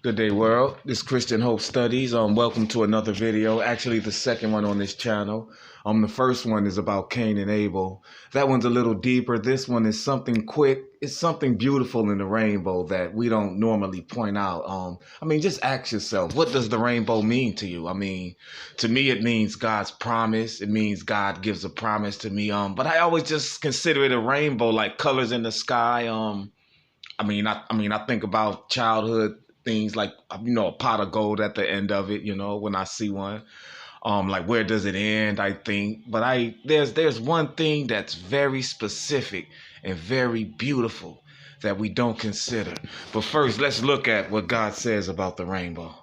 Good day, world. This is Christian Hope Studies. Welcome to another video. Actually, the second one on this channel. The first one is about Cain and Abel. That one's a little deeper. This one is something quick. It's something beautiful in the rainbow that we don't normally point out. Just ask yourself, what does the rainbow mean to you? To me, it means God's promise. It means God gives a promise to me. But I always just consider it a rainbow, like colors in the sky. I think about childhood things like, a pot of gold at the end of it, when I see one. Like, where does it end, I think. But there's one thing that's very specific and very beautiful that we don't consider. But first, let's look at what God says about the rainbow.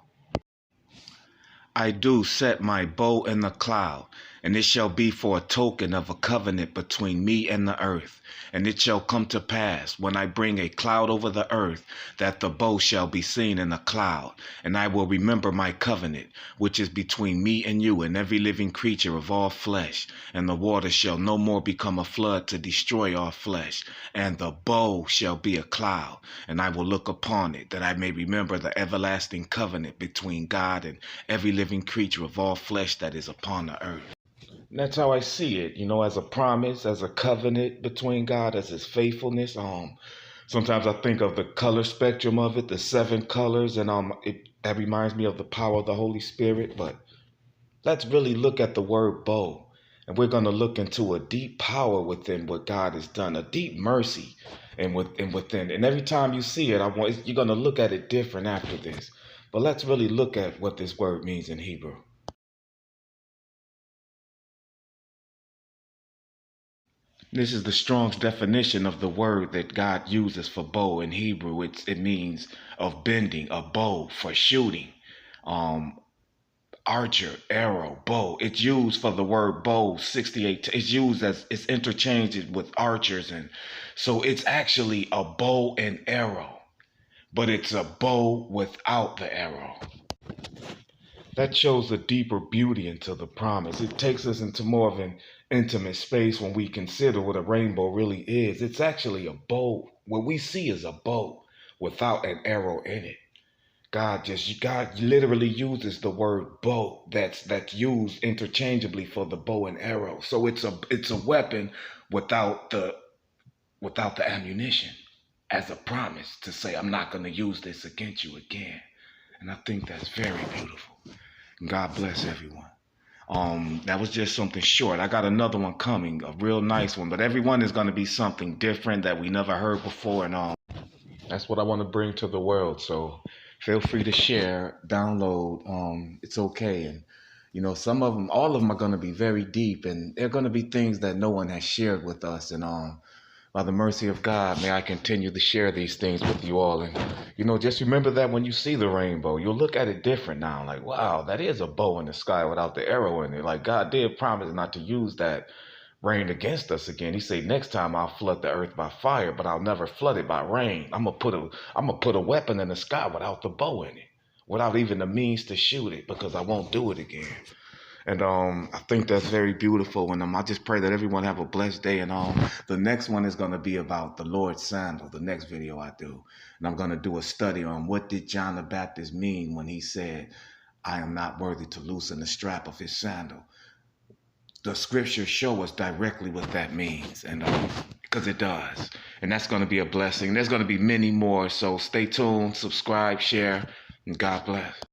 I do set my bow in the cloud, and it shall be for a token of a covenant between me and the earth. And it shall come to pass, when I bring a cloud over the earth, that the bow shall be seen in the cloud. And I will remember my covenant, which is between me and you and every living creature of all flesh. And the water shall no more become a flood to destroy all flesh. And the bow shall be a cloud, and I will look upon it, that I may remember the everlasting covenant between God and every living creature of all flesh that is upon the earth. And that's how I see it, as a promise, as a covenant between God, as his faithfulness. Sometimes I think of the color spectrum of it, the 7 colors, and that reminds me of the power of the Holy Spirit. But let's really look at the word bow, and we're going to look into a deep power within what God has done, a deep mercy within. And every time you see it, you're going to look at it different after this. But let's really look at what this word means in Hebrew. This is the Strong's definition of the word that God uses for bow in Hebrew. It means of bending, a bow for shooting, archer, arrow, bow. It's used for the word bow 68. It's used as it's interchanged with archers, and so it's actually a bow and arrow, but it's a bow without the arrow. That shows a deeper beauty into the promise. It takes us into more of an intimate space when we consider what a rainbow really is. It's actually a bow. What we see is a bow without an arrow in it. God literally uses the word bow that's used interchangeably for the bow and arrow. So it's a weapon without the ammunition, as a promise to say, I'm not going to use this against you again. And I think that's very beautiful. God bless everyone. That was just something short. I got another one coming, a real nice one, but everyone is going to be something different that we never heard before, and that's what I want to bring to the world. So feel free to share, download. It's okay. And some of them, all of them are going to be very deep, and they're going to be things that no one has shared with us. And by the mercy of God, may I continue to share these things with you all. And, just remember that when you see the rainbow, you'll look at it different now. Like, wow, that is a bow in the sky without the arrow in it. Like, God did promise not to use that rain against us again. He said, next time I'll flood the earth by fire, but I'll never flood it by rain. I'm gonna put a weapon in the sky without the bow in it, without even the means to shoot it, because I won't do it again. And I think that's very beautiful. And I just pray that everyone have a blessed day. And the next one is going to be about the Lord's sandal, the next video I do. And I'm going to do a study on what did John the Baptist mean when he said, I am not worthy to loosen the strap of his sandal. The scriptures show us directly what that means, and because it does. And that's going to be a blessing. There's going to be many more. So stay tuned, subscribe, share, and God bless.